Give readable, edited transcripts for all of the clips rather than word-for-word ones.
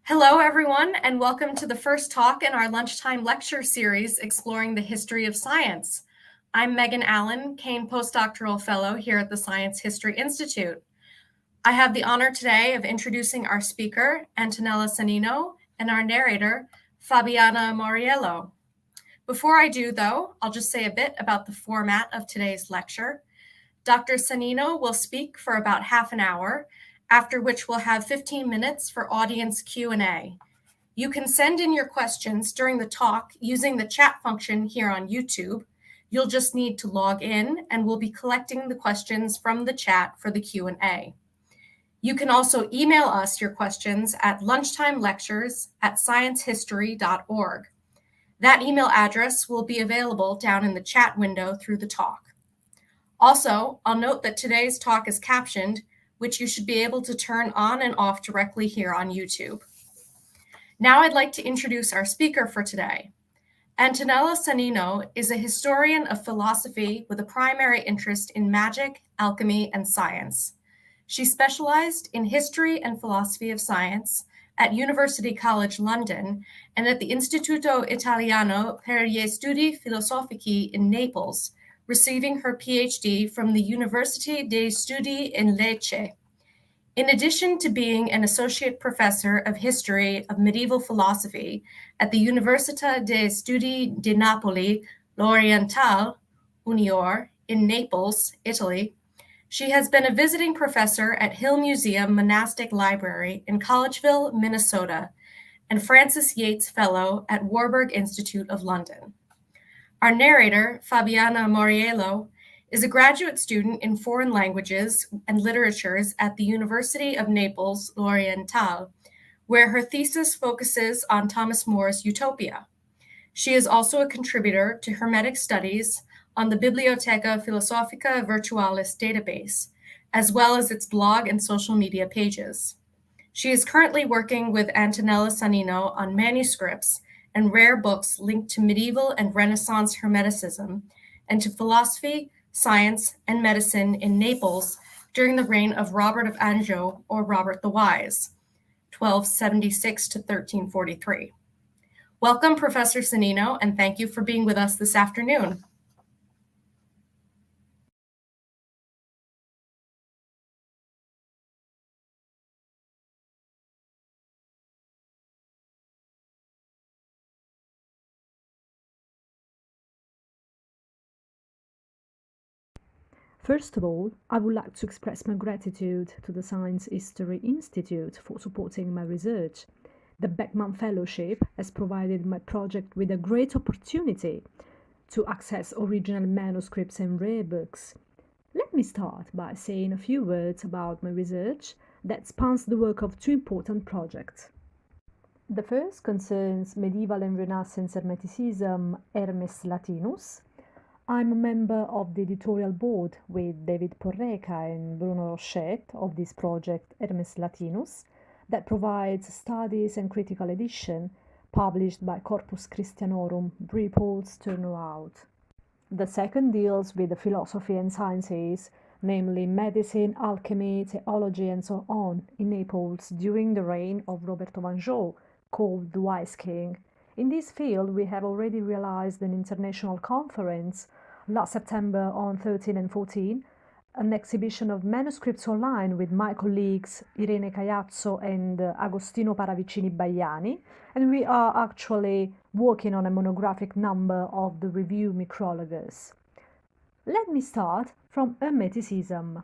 Hello, everyone, and welcome to the first talk in our lunchtime lecture series exploring the history of science. I'm Meagan Allen, Cain Postdoctoral Fellow here at the Science History Institute. I have the honor today of introducing our speaker, Antonella Sannino, and our narrator, Fabiana Moriello. Before I do, though, I'll just say a bit about the format of today's lecture. Dr. Sannino will speak for about half an hour, after which we'll have 15 minutes for audience Q&A. You can send in your questions during the talk using the chat function here on YouTube. You'll just need to log in, and we'll be collecting the questions from the chat for the Q&A. You can also email us your questions at lunchtimelectures@sciencehistory.org. That email address will be available down in the chat window through the talk. Also, I'll note that today's talk is captioned, which you should be able to turn on and off directly here on YouTube. Now I'd like to introduce our speaker for today. Antonella Sannino is a historian of philosophy with a primary interest in magic, alchemy, and science. She specialized in history and philosophy of science at University College London and at the Istituto Italiano per gli Studi Filosofici in Naples, receiving her PhD from the University dei Studi in Lecce. In addition to being an associate professor of history of medieval philosophy at the Università dei Studi di Napoli, l'Orientale, Unior, in Naples, Italy, she has been a visiting professor at Hill Museum Monastic Library in Collegeville, Minnesota, and Francis Yates Fellow at Warburg Institute of London. Our narrator, Fabiana Moriello, is a graduate student in foreign languages and literatures at the University of Naples, l'Orientale, where her thesis focuses on Thomas More's Utopia. She is also a contributor to Hermetic studies on the Biblioteca Filosofica Virtualis database, as well as its blog and social media pages. She is currently working with Antonella Sannino on manuscripts and rare books linked to medieval and Renaissance Hermeticism and to philosophy, science, and medicine in Naples during the reign of Robert of Anjou, or Robert the Wise, 1276 to 1343. Welcome, Professor Sannino, and thank you for being with us this afternoon. First of all, I would like to express my gratitude to the Science History Institute for supporting my research. The Beckman Fellowship has provided my project with a great opportunity to access original manuscripts and rare books. Let me start by saying a few words about my research that spans the work of two important projects. The first concerns medieval and Renaissance Hermeticism, Hermes Latinus. I'm a member of the editorial board with David Porreca and Bruno Rochette of this project, Hermes Latinus, that provides studies and critical edition published by Corpus Christianorum, Brepold's Turnaround. The second deals with the philosophy and sciences, namely medicine, alchemy, theology, and so on, in Naples during the reign of Robert of Anjou, called the Wise King. In this field, we have already realized an international conference last September on 13 and 14, an exhibition of manuscripts online with my colleagues Irene Caiazzo and Agostino Paravicini Baiani, and we are actually working on a monographic number of the review Micrologus. Let me start from Hermeticism.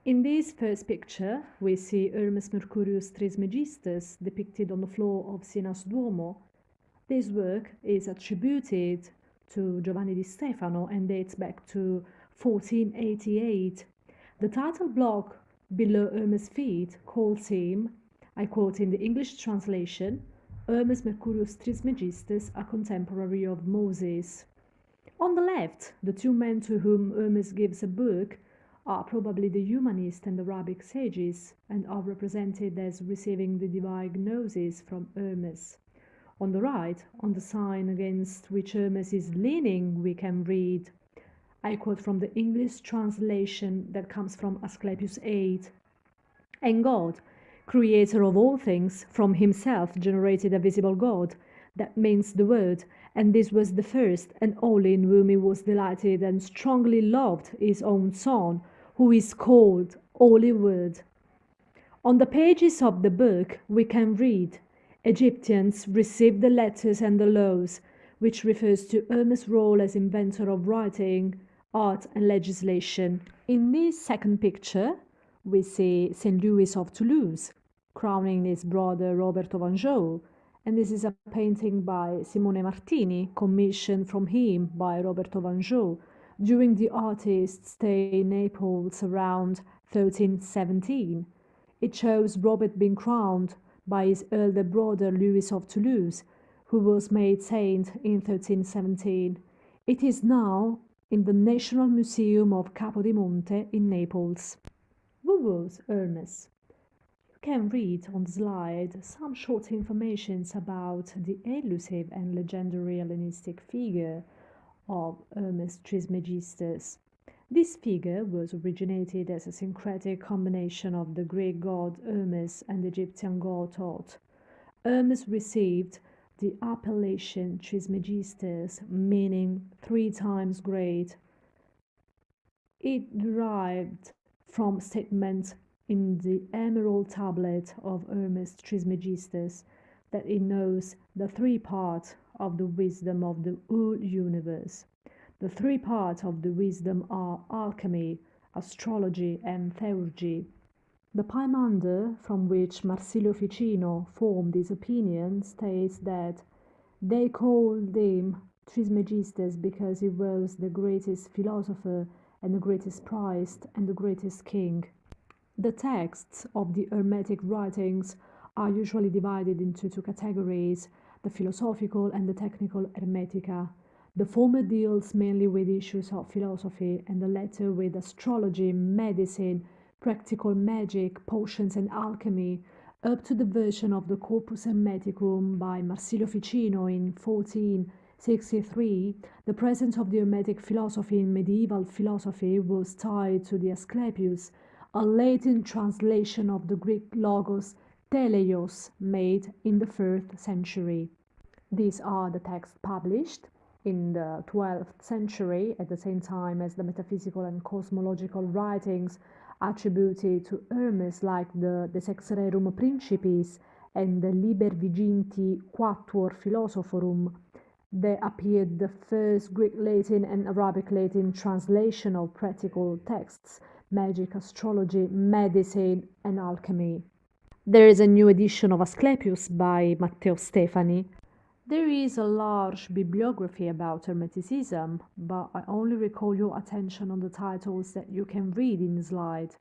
In this first picture, we see Hermes Mercurius Trismegistus depicted on the floor of Siena's Duomo. This work is attributed to Giovanni di Stefano and dates back to 1488. The title block below Hermes' feet calls him, I quote in the English translation, Hermes Mercurius Trismegistus, a contemporary of Moses. On the left, the two men to whom Hermes gives a book are probably the humanist and Arabic sages and are represented as receiving the divine gnosis from Hermes. On the right, on the sign against which Hermes is leaning, we can read, I quote from the English translation that comes from Asclepius 8, and God, Creator of all things, from himself generated a visible God. That means the Word, and this was the first and only in whom he was delighted and strongly loved his own Son, who is called Holy Word. On the pages of the book we can read, Egyptians received the letters and the laws, which refers to Hermes' role as inventor of writing, art and legislation. In this second picture, we see St. Louis of Toulouse, crowning his brother Robert of Anjou, and this is a painting by Simone Martini, commissioned from him by Robert of Anjou during the artist's stay in Naples around 1317. It shows Robert being crowned by his elder brother Louis of Toulouse, who was made saint in 1317. It is now in the National Museum of Capodimonte in Naples. Who was Hermes? You can read on the slide some short information about the elusive and legendary Hellenistic figure of Hermes Trismegistus. This figure was originated as a syncretic combination of the Greek god Hermes and the Egyptian god Thoth. Hermes received the appellation Trismegistus, meaning 3 times great. It derived from statements in the emerald tablet of Hermes Trismegistus that it knows the 3 parts of the wisdom of the whole universe. The 3 parts of the wisdom are alchemy, astrology, and theurgy. The Pymander, from which Marsilio Ficino formed his opinion, states that they called him Trismegistus because he was the greatest philosopher and the greatest priest and the greatest king. The texts of the Hermetic writings are usually divided into 2 categories, the philosophical and the technical Hermetica. The former deals mainly with issues of philosophy, and the latter with astrology, medicine, practical magic, potions, and alchemy, up to the version of the Corpus Hermeticum by Marsilio Ficino in 1463. The presence of the Hermetic philosophy in medieval philosophy was tied to the Asclepius, a Latin translation of the Greek logos teleios made in the 1st century. These are the texts published in the 12th century, at the same time as the metaphysical and cosmological writings attributed to Hermes, like the De Sex Rerum Principis and the Liber Viginti Quatuor Philosophorum. There appeared the first Greek Latin and Arabic Latin translation of practical texts, magic, astrology, medicine, and alchemy. There is a new edition of Asclepius by Matteo Stefani. There is a large bibliography about Hermeticism, but I only recall your attention on the titles that you can read in the slide.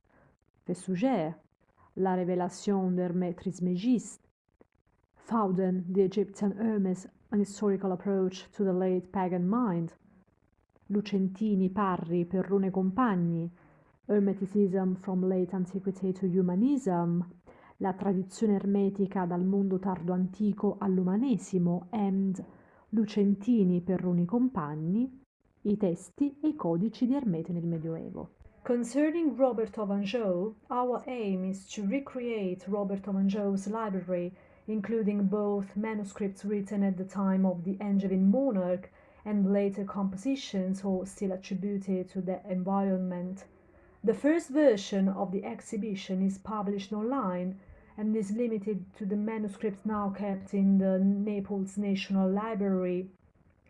Fesugère, La Révélation d'Hermès Trismégiste, Fauden, the Egyptian Hermes, an historical approach to the late pagan mind, Lucentini, Parri, Perrone Compagni, Hermeticism from late antiquity to humanism, La tradizione ermetica dal mondo tardo antico all'umanesimo, and Lucentini, Perroni Compagni, i testi e i codici di Ermete nel Medioevo. Concerning Robert of Anjou, our aim is to recreate Robert of Anjou's library, including both manuscripts written at the time of the Angevin monarch and later compositions or still attributed to that environment. The first version of the exhibition is published online and is limited to the manuscripts now kept in the Naples National Library.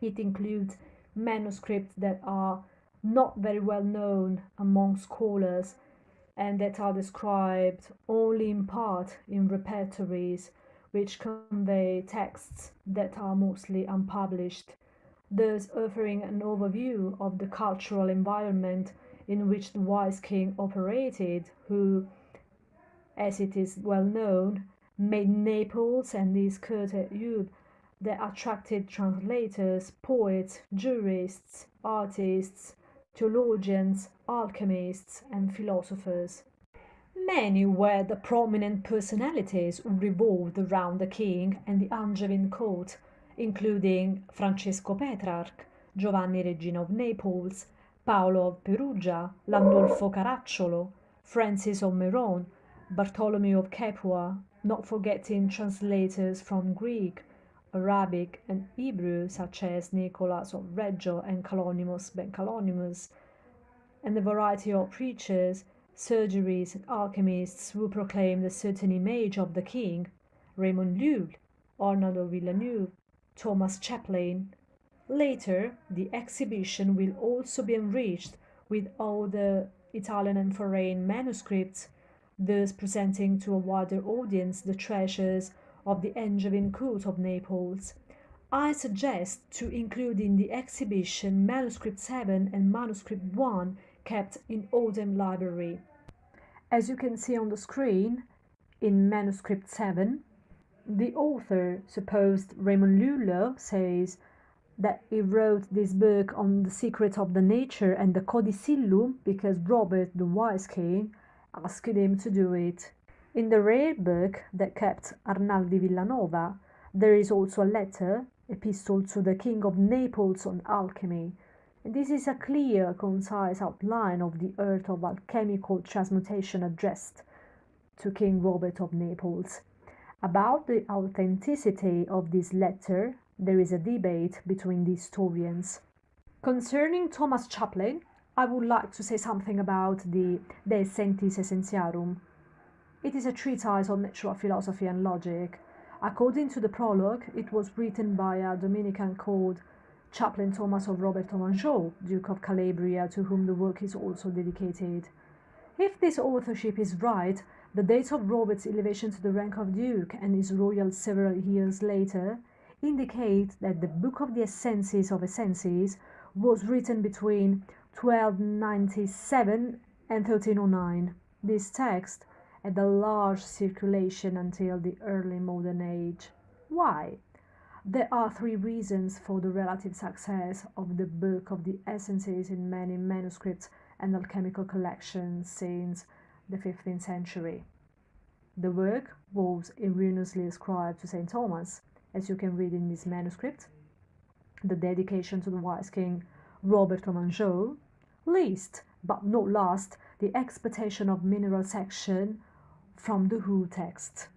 It includes manuscripts that are not very well known among scholars and that are described only in part in repertories, which convey texts that are mostly unpublished, thus offering an overview of the cultural environment in which the wise king operated, who, as it is well known, made Naples and his court at Europe that attracted translators, poets, jurists, artists, theologians, alchemists, and philosophers. Many were the prominent personalities who revolved around the king and the Angevin court, including Francesco Petrarch, Giovanni Regina of Naples, Paolo of Perugia, Landolfo Caracciolo, Francis of Meron, Bartholomew of Capua, not forgetting translators from Greek, Arabic, and Hebrew, such as Nicholas of Reggio and Calonimus ben Calonimus, and the variety of preachers, surgeries, and alchemists who proclaimed a certain image of the king, Raymond Lull, Arnold of Villeneuve, Thomas Chaplin. Later, the exhibition will also be enriched with all the Italian and foreign manuscripts, thus presenting to a wider audience the treasures of the Angevin court of Naples. I suggest to include in the exhibition Manuscript 7 and Manuscript 1 kept in Oldham Library. As you can see on the screen, in Manuscript 7, the author, supposed Raymond Lull, says that he wrote this book on the secret of the nature and the codicillum because Robert the Wise King asked him to do it. In the rare book that kept Arnaldi Villanova, there is also a letter, epistle to the King of Naples on alchemy. And this is a clear, concise outline of the art of alchemical transmutation addressed to King Robert of Naples. About the authenticity of this letter, there is a debate between the historians. Concerning Thomas Chaplin, I would like to say something about the De Essentis Essentiarum. It is a treatise on natural philosophy and logic. According to the prologue, it was written by a Dominican called Chaplain Thomas of Robert of Anjou, Duke of Calabria, to whom the work is also dedicated. If this authorship is right, the date of Robert's elevation to the rank of Duke and his royal several years later indicate that the Book of the Essences of Essences was written between 1297 and 1309. This text had a large circulation until the early modern age. Why? There are three reasons for the relative success of the Book of the Essences in many manuscripts and alchemical collections since the 15th century. The work was erroneously ascribed to St. Thomas, as you can read in this manuscript, the dedication to the wise king Robert of Anjou, least but not last, the expectation of mineral section from the whole text.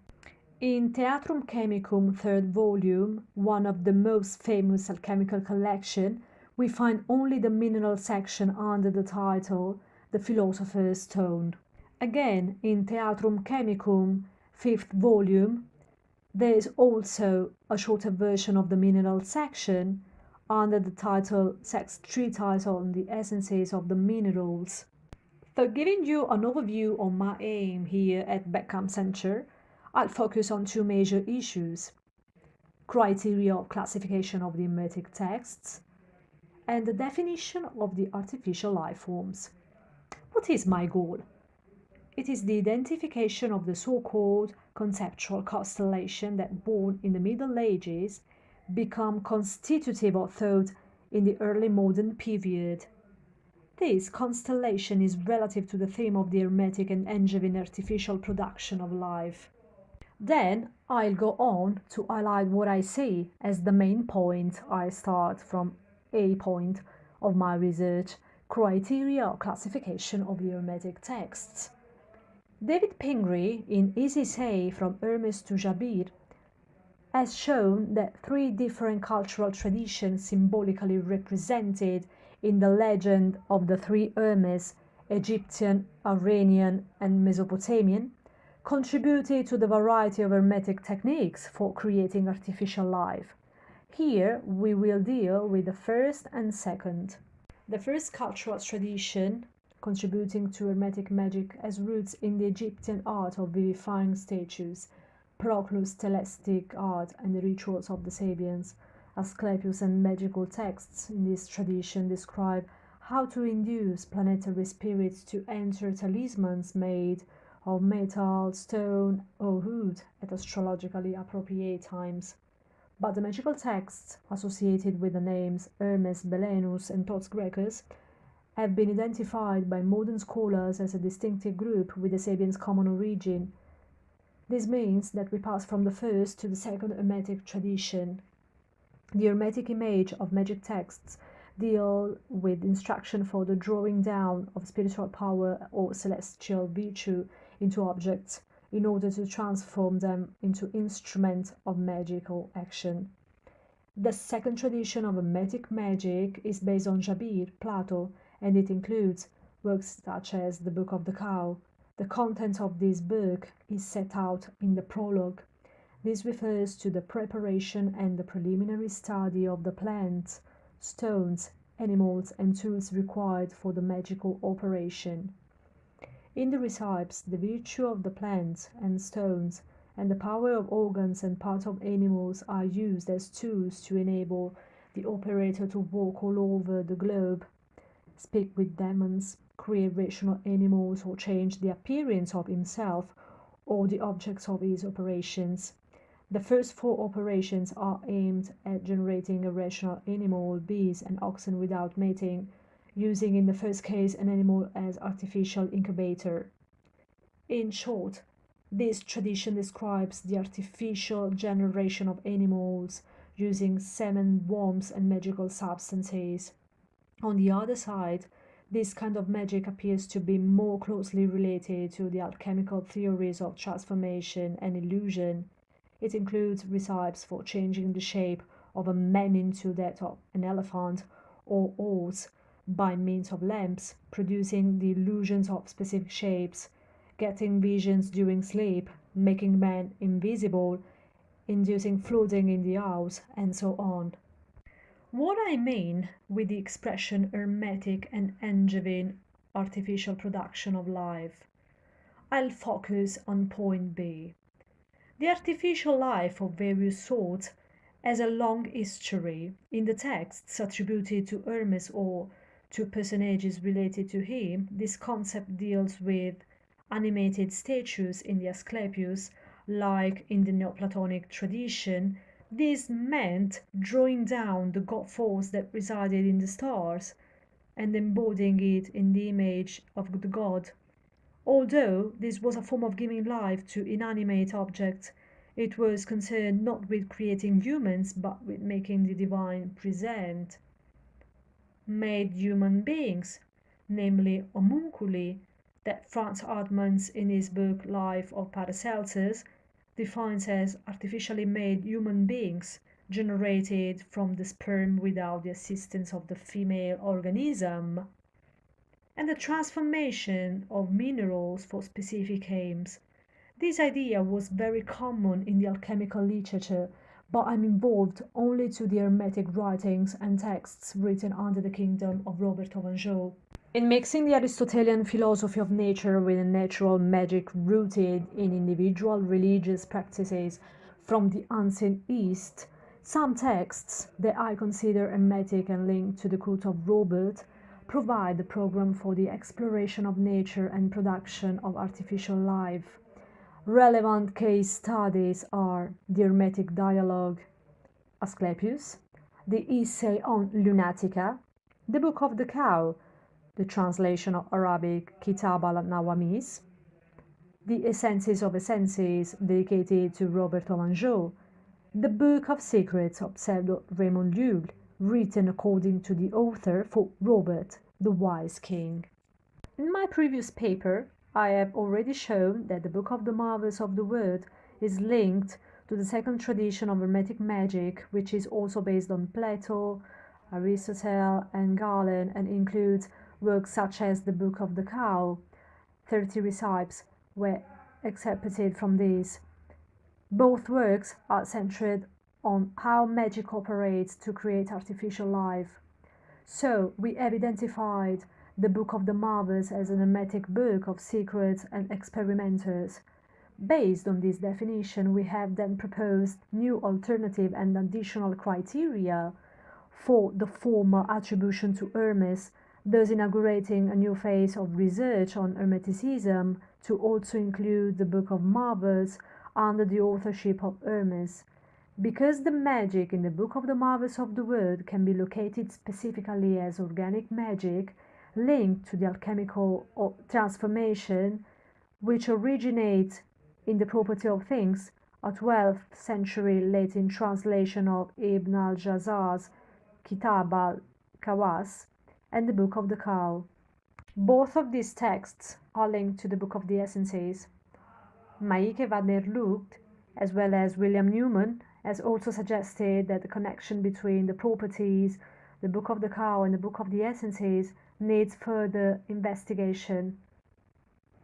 In Theatrum Chemicum, third volume, one of the most famous alchemical collection, we find only the mineral section under the title The Philosopher's Stone. Again, in Theatrum Chemicum, fifth volume, there is also a shorter version of the mineral section under the title Sex Treatise on the Essences of the Minerals. For giving you an overview of my aim here at Beckham Center, I'll focus on two major issues: criteria of classification of the Hermetic texts and the definition of the artificial life forms. What is my goal? It is the identification of the so-called conceptual constellation that, born in the Middle Ages, become constitutive of thought in the early modern period. This constellation is relative to the theme of the Hermetic and Angevin artificial production of life. Then I'll go on to highlight what I see as the main point I start from a point of my research: criteria of classification of the Hermetic texts. David Pingree, in his essay From Hermes to Jabir, has shown that three different cultural traditions symbolically represented in the legend of the three Hermes, Egyptian, Iranian, and Mesopotamian, contributed to the variety of Hermetic techniques for creating artificial life. Here we will deal with the first and second. The first cultural tradition contributing to Hermetic magic has roots in the Egyptian art of vivifying statues, Proclus' stellistic art, and the rituals of the Sabians. Asclepius and magical texts in this tradition describe how to induce planetary spirits to enter talismans made of metal, stone, or wood at astrologically appropriate times. But the magical texts associated with the names Hermes, Belenus, and Tots Graecus have been identified by modern scholars as a distinctive group with the Sabians' common origin. This means that we pass from the first to the second Hermetic tradition. The Hermetic image of magic texts deal with instruction for the drawing down of spiritual power or celestial virtue into objects, in order to transform them into instruments of magical action. The second tradition of Hermetic magic is based on Jabir, Plato, and it includes works such as the Book of the Cow. The content of this book is set out in the prologue. This refers to the preparation and the preliminary study of the plants, stones, animals, and tools required for the magical operation. In the recipes, the virtue of the plants and stones and the power of organs and parts of animals are used as tools to enable the operator to walk all over the globe, speak with demons, create rational animals, or change the appearance of himself or the objects of his operations. The first four operations are aimed at generating a rational animal, bees and oxen without mating, using in the first case an animal as artificial incubator. In short, this tradition describes the artificial generation of animals using semen, worms, and magical substances. On the other side, this kind of magic appears to be more closely related to the alchemical theories of transformation and illusion. It includes recipes for changing the shape of a man into that of an elephant or horse by means of lamps, producing the illusions of specific shapes, getting visions during sleep, making men invisible, inducing flooding in the house, and so on. What I mean with the expression hermetic and Angevin artificial production of life, I'll focus on point B. The artificial life of various sorts has a long history. In the texts attributed to Hermes or to personages related to him, this concept deals with animated statues in the Asclepius, like in the Neoplatonic tradition. This meant drawing down the god force that resided in the stars and embodying it in the image of the god. Although this was a form of giving life to inanimate objects, it was concerned not with creating humans but with making the divine present. Made human beings, namely homunculi, that Franz Hartmann in his book Life of Paracelsus defines as artificially made human beings generated from the sperm without the assistance of the female organism, and the transformation of minerals for specific aims. This idea was very common in the alchemical literature, but I'm involved only to the Hermetic writings and texts written under the kingdom of Robert of Anjou. In mixing the Aristotelian philosophy of nature with a natural magic rooted in individual religious practices from the ancient East, some texts that I consider hermetic and linked to the cult of Robert provide the program for the exploration of nature and production of artificial life. Relevant case studies are the Hermetic dialogue Asclepius, the essay on Lunatica, the Book of the Cow, the translation of Arabic Kitab al-Nawamis, the Essences of Essences dedicated to Robert of Anjou, the Book of Secrets of Pseudo Raymond Lull, written according to the author for Robert, the Wise King. In my previous paper, I have already shown that the Book of the Marvels of the Word is linked to the second tradition of Hermetic magic, which is also based on Plato, Aristotle, and Galen, and includes works such as the Book of the Cow. 30 recipes were excerpted from these. Both works are centered on how magic operates to create artificial life. So, we have identified the Book of the Marvels as an hermetic book of secrets and experimenters. Based on this definition, we have then proposed new alternative and additional criteria for the former attribution to Hermes, thus inaugurating a new phase of research on Hermeticism to also include the Book of Marvels under the authorship of Hermes. Because the magic in the Book of the Marvels of the Word can be located specifically as organic magic linked to the alchemical transformation, which originates in the property of things, a 12th century Latin translation of Ibn al-Jazar's Kitab al-Kawas, and the Book of the Cow. Both of these texts are linked to the Book of the Essences. Maike van der Lugt, as well as William Newman, has also suggested that the connection between the properties, the Book of the Cow and the Book of the Essences needs further investigation,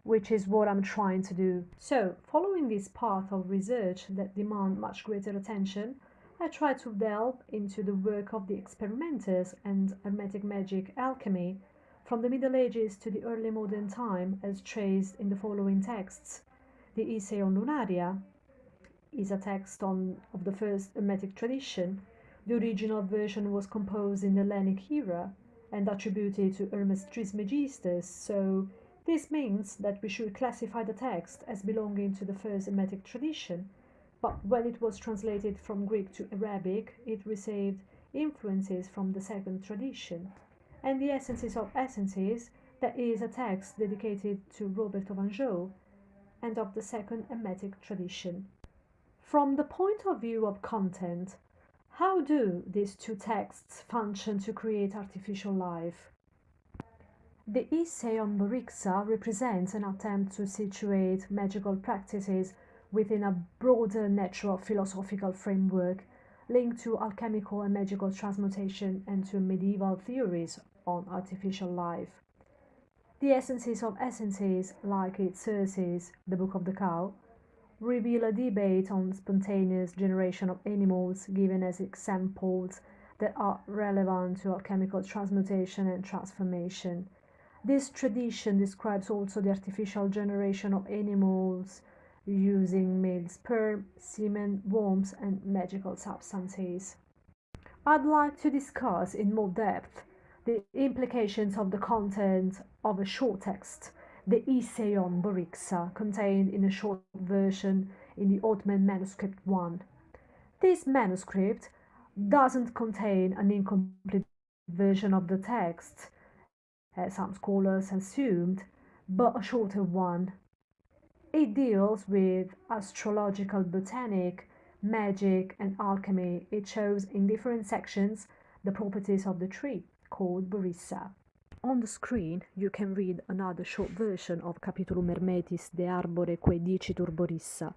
which is what I'm trying to do. So, following this path of research that demand much greater attention, I try to delve into the work of the experimenters and Hermetic magic alchemy from the Middle Ages to the early modern time as traced in the following texts. The Essay on Lunaria is a text of the first Hermetic tradition. The original version was composed in the Hellenic era and attributed to Hermes Trismegistus, so this means that we should classify the text as belonging to the first Hermetic tradition, but when it was translated from Greek to Arabic, it received influences from the second tradition. And the Essences of Essences, that is a text dedicated to Robert of Anjou, and of the second Hermetic tradition. From the point of view of content, how do these two texts function to create artificial life? The essay on Borixa represents an attempt to situate magical practices within a broader natural philosophical framework linked to alchemical and magical transmutation and to medieval theories on artificial life. The Essences of Essences, like its sources, the Book of the Cow, reveal a debate on spontaneous generation of animals given as examples that are relevant to alchemical transmutation and transformation. This tradition describes also the artificial generation of animals using male sperm, semen, worms, and magical substances. I'd like to discuss in more depth the implications of the content of a short text, the Essay on Borixa, contained in a short version in the Ottoman Manuscript 1. This manuscript doesn't contain an incomplete version of the text, as some scholars assumed, but a shorter one. It deals with astrological botanic, magic, and alchemy. It shows in different sections the properties of the tree, called Borissa. On the screen you can read another short version of Capitulum Hermetis de Arbore quae dicitur Borissa.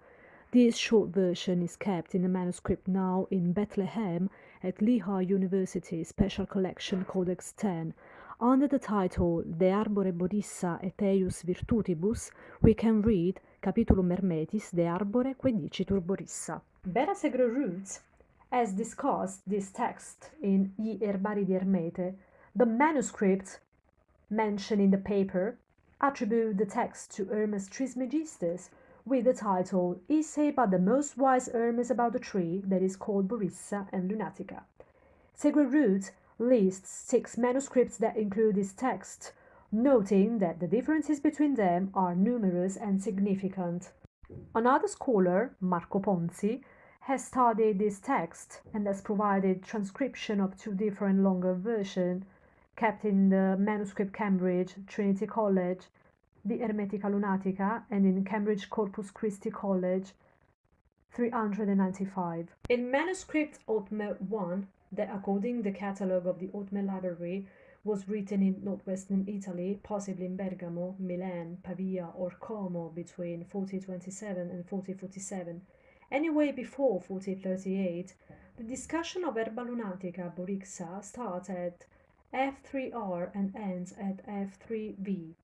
This short version is kept in a manuscript now in Bethlehem at Lehigh University Special Collection Codex 10. Under the title De Arbore Borissa et Eius Virtutibus, we can read Capitulum Hermetis de Arbore quae dicitur Borissa. Bera Segre Roots has discussed this text in I Herbari di Hermete. The manuscript mentioned in the paper attribute the text to Hermes Trismegistus with the title Essay by the Most Wise Hermes about the tree that is called Borissa and Lunatica. Segre Roots lists 6 manuscripts that include this text, noting that the differences between them are numerous and significant. Another scholar, Marco Ponzi, has studied this text and has provided transcription of 2 different longer versions kept in the Manuscript Cambridge, Trinity College, the Hermetica Lunatica, and in Cambridge Corpus Christi College, 395. In Manuscript Otme 1, that according to the catalogue of the Otme Library was written in northwestern Italy, possibly in Bergamo, Milan, Pavia, or Como between 4027 and 4047, anyway before 4038, the discussion of Herba Lunatica Borixa starts at F3R and ends at F3V.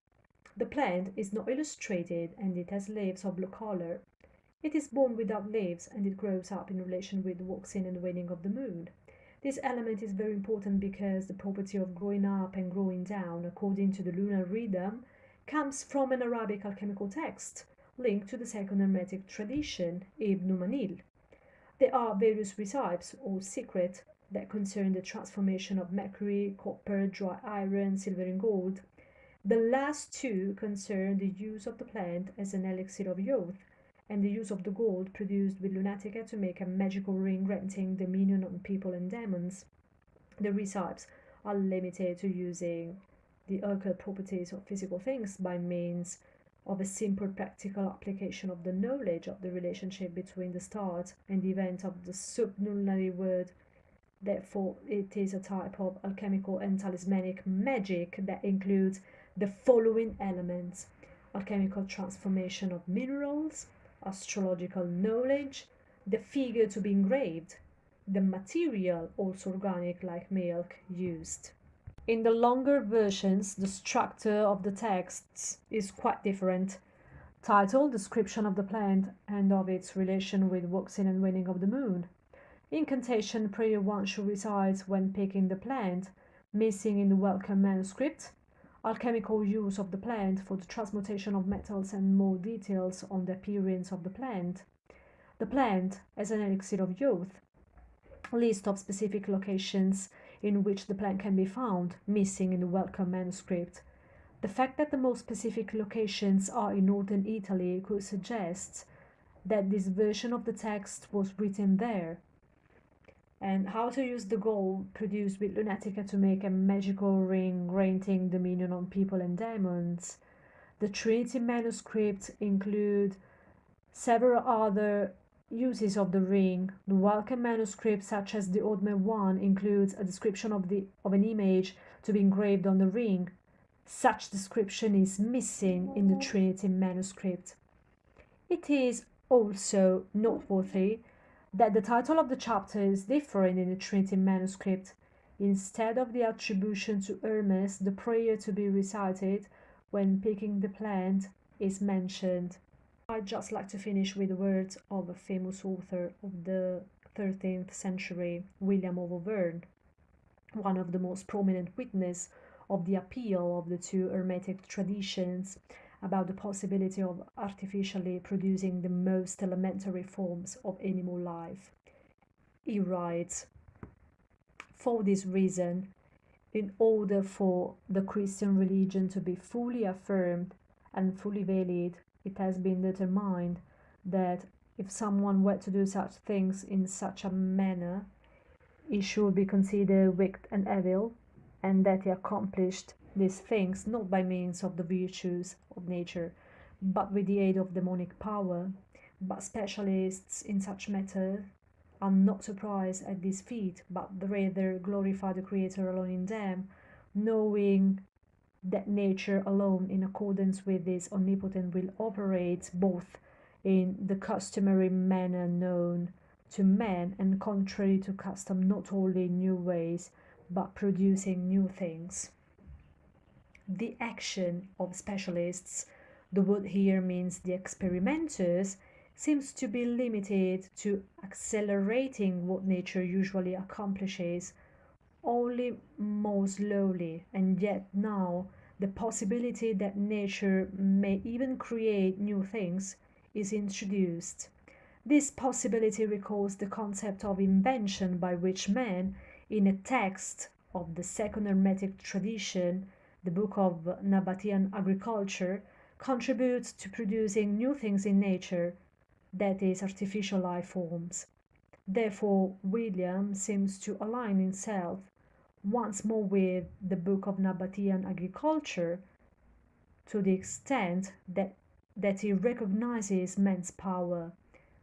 The plant is not illustrated and it has leaves of blue color. It is born without leaves and it grows up in relation with the waxing and waning of the moon. This element is very important because the property of growing up and growing down according to the lunar rhythm comes from an Arabic alchemical text linked to the second Hermetic tradition, Ibn Manil. There are various recipes or secrets that concern the transformation of mercury, copper, dry iron, silver and gold. The last 2 concern the use of the plant as an elixir of youth and the use of the gold produced with Lunatica to make a magical ring granting dominion on people and demons. The recipes are limited to using the occult properties of physical things by means of a simple practical application of the knowledge of the relationship between the start and the event of the sublunary word. Therefore, it is a type of alchemical and talismanic magic that includes the following elements: alchemical transformation of minerals, astrological knowledge, the figure to be engraved, the material, also organic like milk, used. In the longer versions, the structure of the texts is quite different. Title, description of the plant and of its relation with waxing and waning of the moon. Incantation, prayer one should recite when picking the plant, missing in the welcome manuscript. Alchemical use of the plant for the transmutation of metals and more details on the appearance of the plant. The plant as an elixir of youth. List of specific locations in which the plant can be found, missing in the welcome manuscript. The fact that the most specific locations are in northern Italy could suggest that this version of the text was written there. And how to use the gold produced with Lunatica to make a magical ring granting dominion on people and demons. The Trinity manuscripts include several other uses of the ring. The welcome manuscript, such as the Oddman one, includes a description of an image to be engraved on the ring. Such description is missing in the Trinity manuscript. It is also noteworthy that the title of the chapter is different in the Trinity manuscript. Instead of the attribution to Hermes, the prayer to be recited when picking the plant is mentioned. I'd just like to finish with the words of a famous author of the 13th century, William of Auvergne, one of the most prominent witnesses of the appeal of the two Hermetic traditions about the possibility of artificially producing the most elementary forms of animal life. He writes, "For this reason, in order for the Christian religion to be fully affirmed and fully valid, it has been determined that if someone were to do such things in such a manner, he should be considered wicked and evil, and that he accomplished these things not by means of the virtues of nature, but with the aid of demonic power. But specialists in such matters are not surprised at this feat, but rather glorify the Creator alone in them, knowing that nature alone, in accordance with this omnipotent will, operates both in the customary manner known to man and contrary to custom, not only in new ways, but producing new things." The action of specialists, the word here means the experimenters, seems to be limited to accelerating what nature usually accomplishes, only more slowly, and yet now the possibility that nature may even create new things is introduced. This possibility recalls the concept of invention by which man, in a text of the second Hermetic tradition, the book of Nabatean agriculture, contributes to producing new things in nature, that is, artificial life forms. Therefore, William seems to align himself once more with the book of Nabatean agriculture to the extent that he recognizes man's power,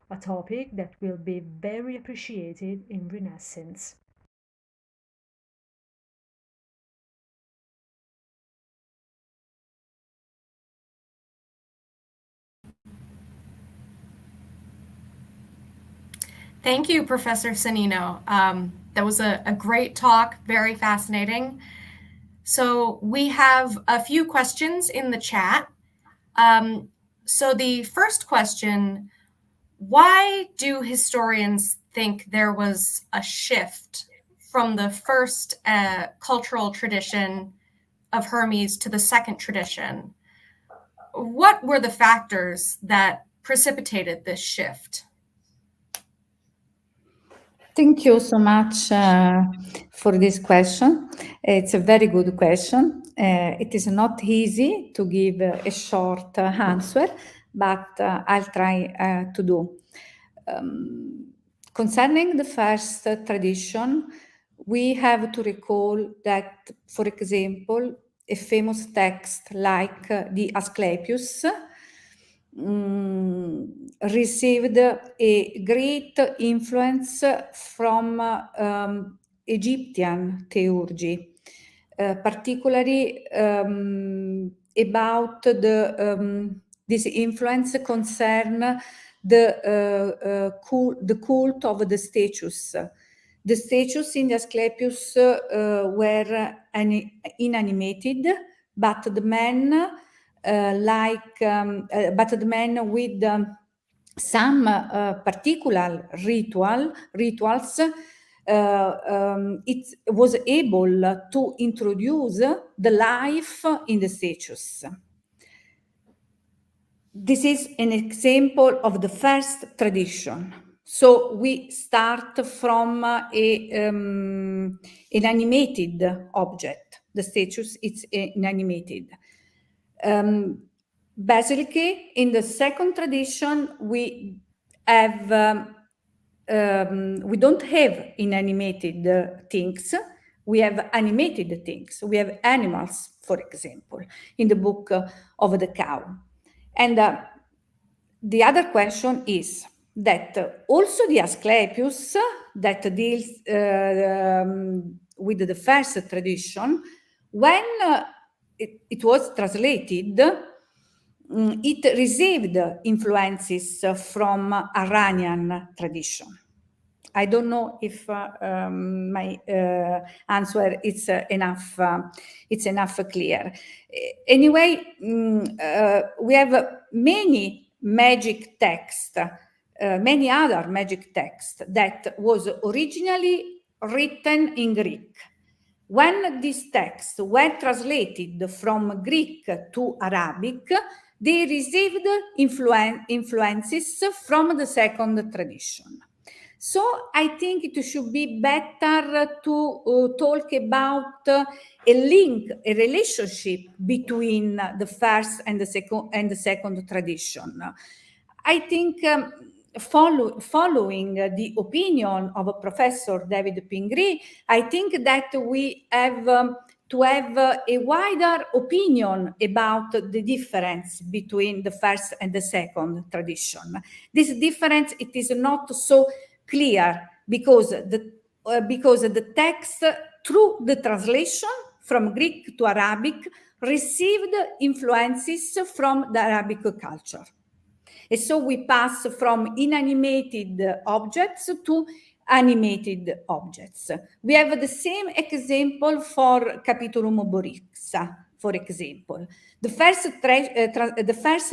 a topic that will be very appreciated in Renaissance. Thank you, Professor Sannino. That was a great talk, very fascinating. So we have a few questions in the chat. So the first question, why do historians think there was a shift from the first cultural tradition of Hermes to the second tradition? What were the factors that precipitated this shift? Thank you so much for this question. It's a very good question. It is not easy to give a short answer, but I'll try to do. Concerning the first tradition, we have to recall that, for example, a famous text like the Asclepius received a great influence from Egyptian theurgy, particularly about this influence concern the cult of the statues. The statues in the Asclepius were inanimated, but the men with some particular rituals, it was able to introduce the life in the statues. This is an example of the first tradition. So we start from an animated object. The statues, it's inanimated. Basically, in the second tradition, we don't have inanimated things. We have animated things. We have animals, for example, in the book of the cow. And the other question is that also the Asclepius that deals with the first tradition, when it was translated, it received influences from Iranian tradition. I don't know if my answer is enough. It's enough clear. Anyway, we have many magic texts, many other magic texts that was originally written in Greek. When these texts were translated from Greek to Arabic, they received influences from the second tradition. So I think it should be better to talk about a link, a relationship between the first and the second tradition. I think following the opinion of Professor David Pingree, I think that we have to have a wider opinion about the difference between the first and the second tradition. This difference, it is not so clear because the text, through the translation from Greek to Arabic, received influences from the Arabic culture. And so we pass from inanimated objects to animated objects. We have the same example for Capitulum Borixa, for example. The first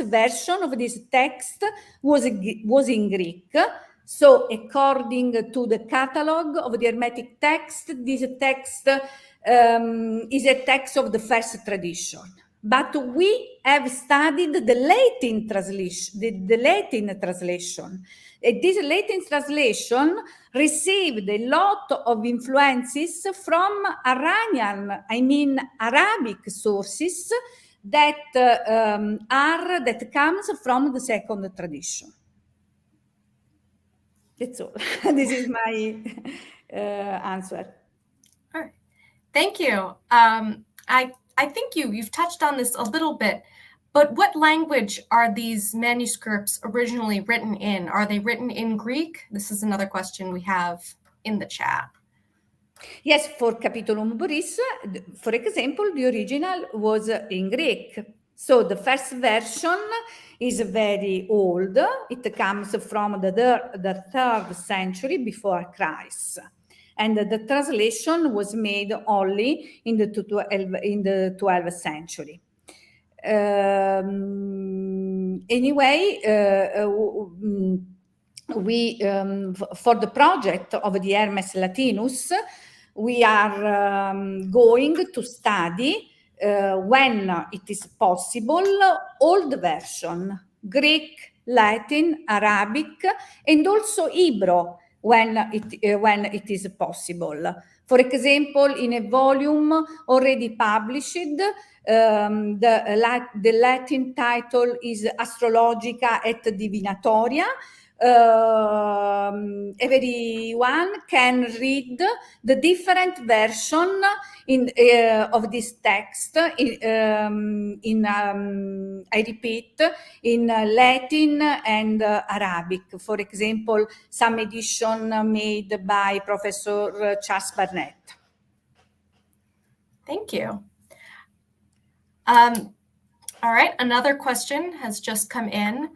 version of this text was in Greek. So according to the catalog of the Hermetic text, this text is a text of the first tradition. But we have studied the Latin translation. This Latin translation received a lot of influences from Arabic sources that comes from the second tradition. That's all. This is my answer. All right. Thank you. I think you've touched on this a little bit, but what language are these manuscripts originally written in? Are they written in Greek? This is another question we have in the chat. Yes, for Capitulum Boris, for example, the original was in Greek. So the first version is very old. It comes from the 3rd century before Christ. And the translation was made only in the 12th century. Anyway, we for the project of the Hermes Latinus, we are going to study when it is possible all the version, Greek, Latin, Arabic, and also Hebrew, when it is possible. For example, in a volume already published, the Latin title is Astrologica et Divinatoria. Everyone can read the different version of this text I repeat, in Latin and Arabic. For example, some edition made by Professor Charles Barnett. Thank you. All right, another question has just come in.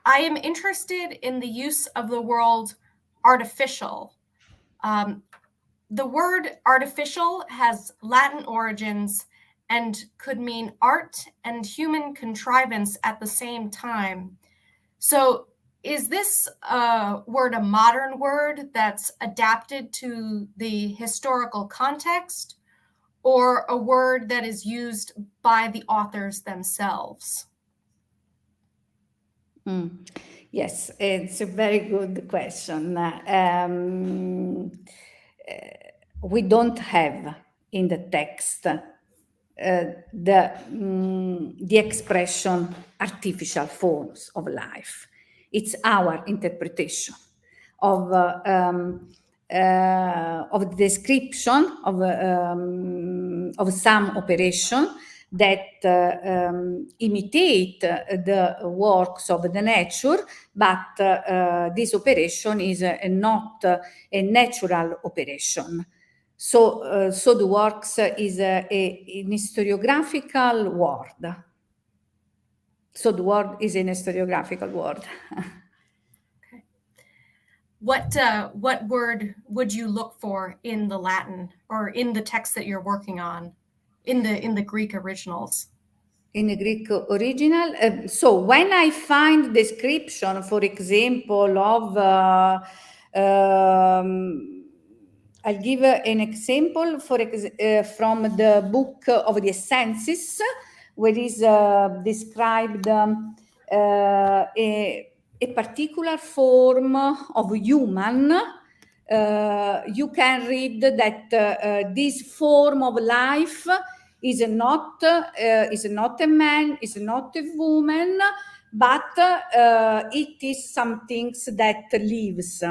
I am interested in the use of the word artificial. The word artificial has Latin origins and could mean art and human contrivance at the same time. So is this word a modern word that's adapted to the historical context, or a word that is used by the authors themselves? Yes, it's a very good question. We don't have in the text the expression artificial forms of life. It's our interpretation of the description of some operation that imitate the works of the nature, but this operation is not a natural operation. So the works is an historiographical word. So the word is an historiographical word. Okay. What word would you look for in the Latin or in the text that you're working on, in the Greek originals? In the Greek original, so when I find description, for example, of I'll give an example from the book of the Essences, where is described a particular form of human. You can read that this form of life is not a man, is not a woman, but it is something that lives.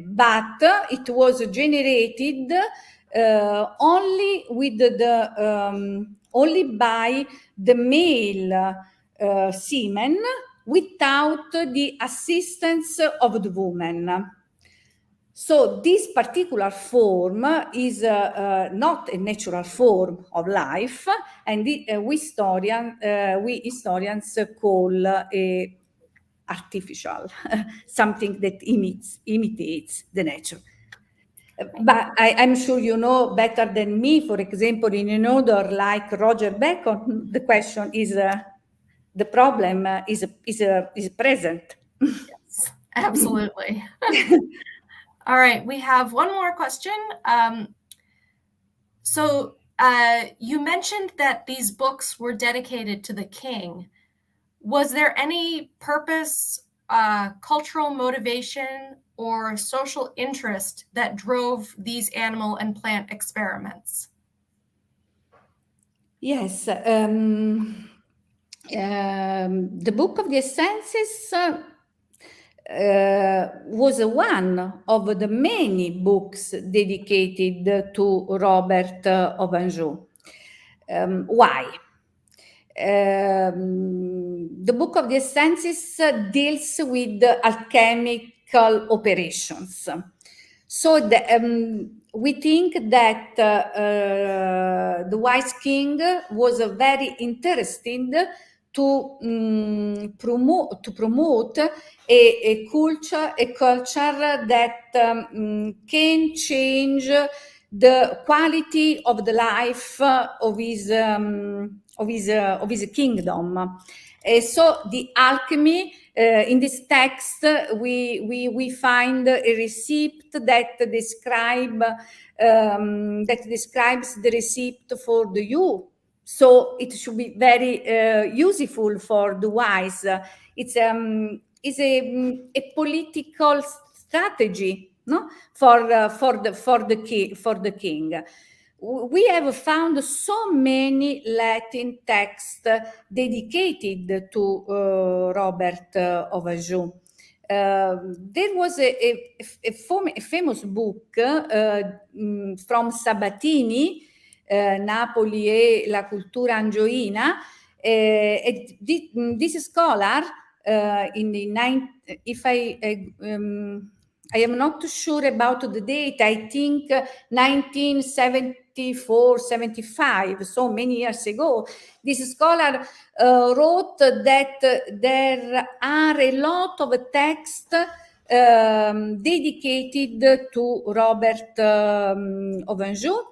But it was generated only with only by the male semen, without the assistance of the woman. So this particular form is not a natural form of life, and we historians call a artificial, something that imitates the nature. But I'm sure you know better than me, for example, in an author like Roger Bacon, the question is, the problem is present. Yes, absolutely. All right, we have one more question. So you mentioned that these books were dedicated to the king. Was there any purpose, cultural motivation, or social interest that drove these animal and plant experiments? Yes. The Book of the Essences was one of the many books dedicated to Robert of Anjou. Why? The Book of the Essences deals with alchemical operations. So we think that the wise king was very interested to promote a culture that can change the quality of the life of his kingdom. So the alchemy, in this text, we find a receipt that describes the receipt for the you. So it should be very useful for the wise. It's a political strategy, no, for the king. We have found so many Latin texts dedicated to Robert of Anjou. There was a famous book from Sabatini, Napoli e la cultura angioina. This scholar, if I I am not too sure about the date. I think 1974, 75, so many years ago. This scholar wrote that there are a lot of texts dedicated to Robert of Anjou.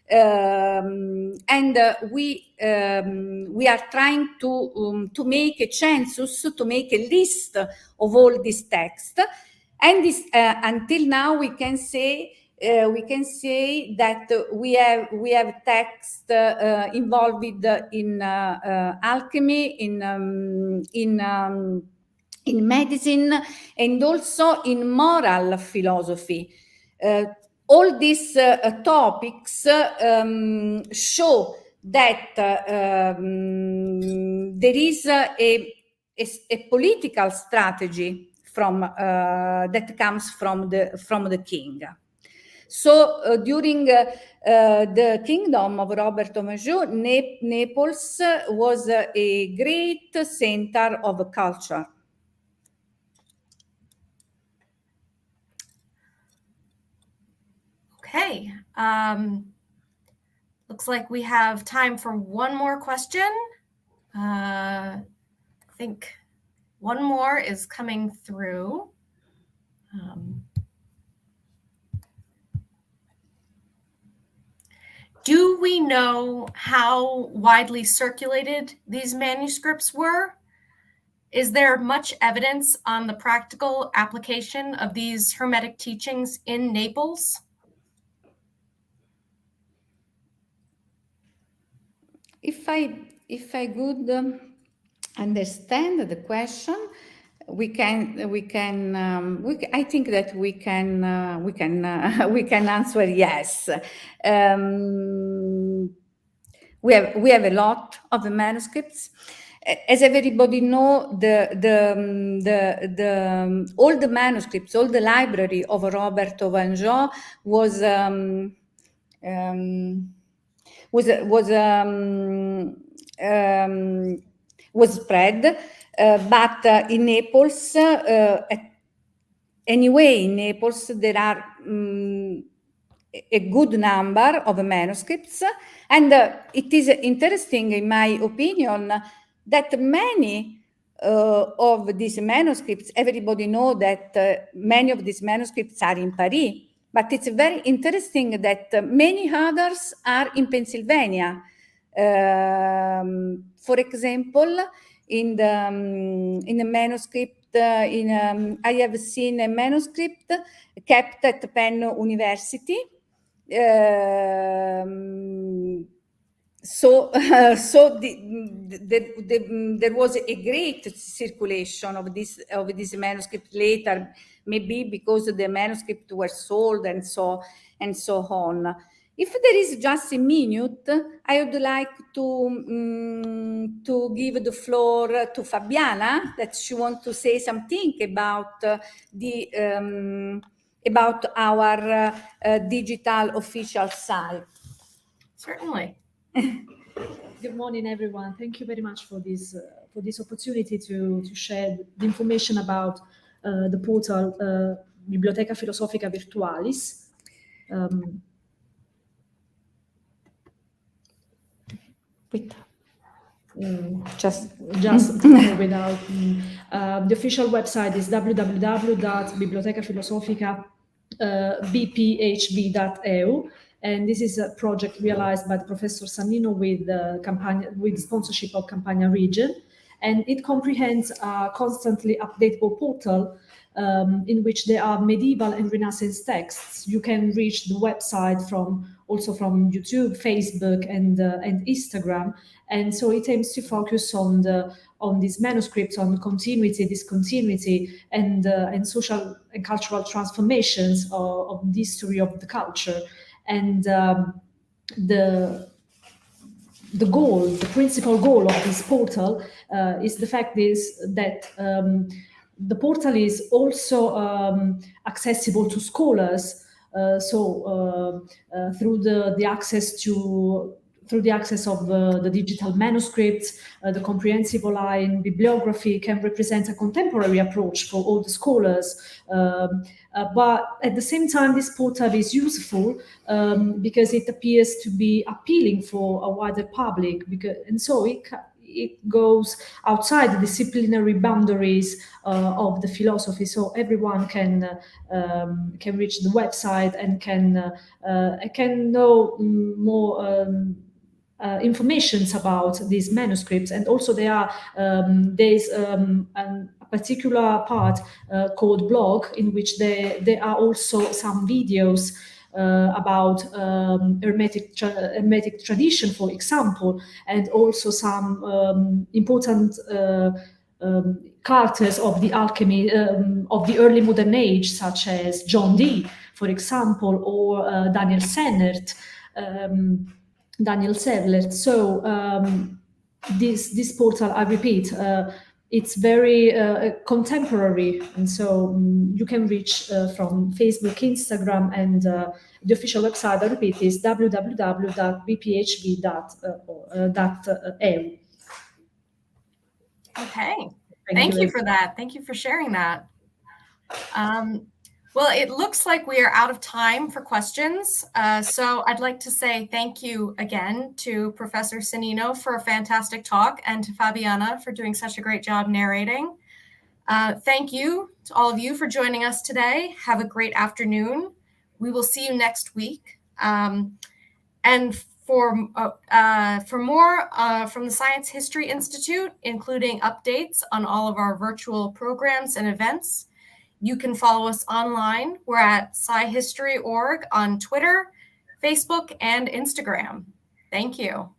And we are trying to make a census, to make a list of all these texts. And this, until now, we can say that we have texts involved in alchemy, in medicine, and also in moral philosophy. All these topics show that there is a political strategy from that comes from the king. So during the kingdom of Robert of Anjou, Naples was a great center of culture. Okay. Looks like we have time for one more question. I think one more is coming through. Do we know how widely circulated these manuscripts were? Is there much evidence on the practical application of these Hermetic teachings in Naples? If I could understand the question, I think that we can answer yes. We have a lot of the manuscripts. As everybody know, all the manuscripts, all the library of Robert of Anjou was spread, but in Naples, anyway, in Naples there are a good number of manuscripts, and it is interesting, in my opinion, that many of these manuscripts, everybody know that many of these manuscripts are in Paris, but it's very interesting that many others are in Pennsylvania. For example, in the manuscript, I have seen a manuscript kept at Penn University. So there was a great circulation of this manuscript later, maybe because the manuscripts were sold and so on. If there is just a minute, I would like to give the floor to Fabiana, that she wants to say something about about our digital official site. Certainly. Good morning, everyone. Thank you very much for this opportunity to share the information about the portal Biblioteca Filosofica Virtualis. Just without the official website is www.bibliotecafilosofica.bphb.eu. And this is a project realized by Professor Sannino with sponsorship of Campania region. And it comprehends a constantly updatable portal in which there are medieval and Renaissance texts. You can reach the website also from YouTube, Facebook, and Instagram. And so it aims to focus on these manuscripts, on continuity, discontinuity, and social and cultural transformations of the history of the culture. And the principal goal of this portal is the fact that the portal is also accessible to scholars. Through the access to through the access of the digital manuscripts, the comprehensive online bibliography can represent a contemporary approach for all the scholars. But at the same time, this portal is useful because it appears to be appealing for a wider public, and so it goes outside the disciplinary boundaries of the philosophy, so everyone can reach the website and can know more informations about these manuscripts. And also there's a particular part called blog, in which there are also some videos about Hermetic tradition, for example, and also some important characters of the alchemy of the early modern age, such as John Dee, for example, or Daniel Sennert. Daniel Sevlert. So this portal, I repeat, it's very contemporary, and so you can reach from Facebook, Instagram, and the official website, I repeat, is www.bphv.eu. Okay, thank you for that. Thank you for sharing that. Well, it looks like we are out of time for questions. So I'd like to say thank you again to Professor Sannino for a fantastic talk, and to Fabiana for doing such a great job narrating. Thank you to all of you for joining us today. Have a great afternoon. We will see you next week. And for more from the Science History Institute, including updates on all of our virtual programs and events, you can follow us online. We're at scihistory.org on Twitter, Facebook, and Instagram. Thank you.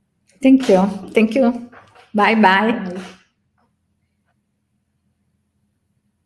Thank you. Thank you. Bye-bye. Bye.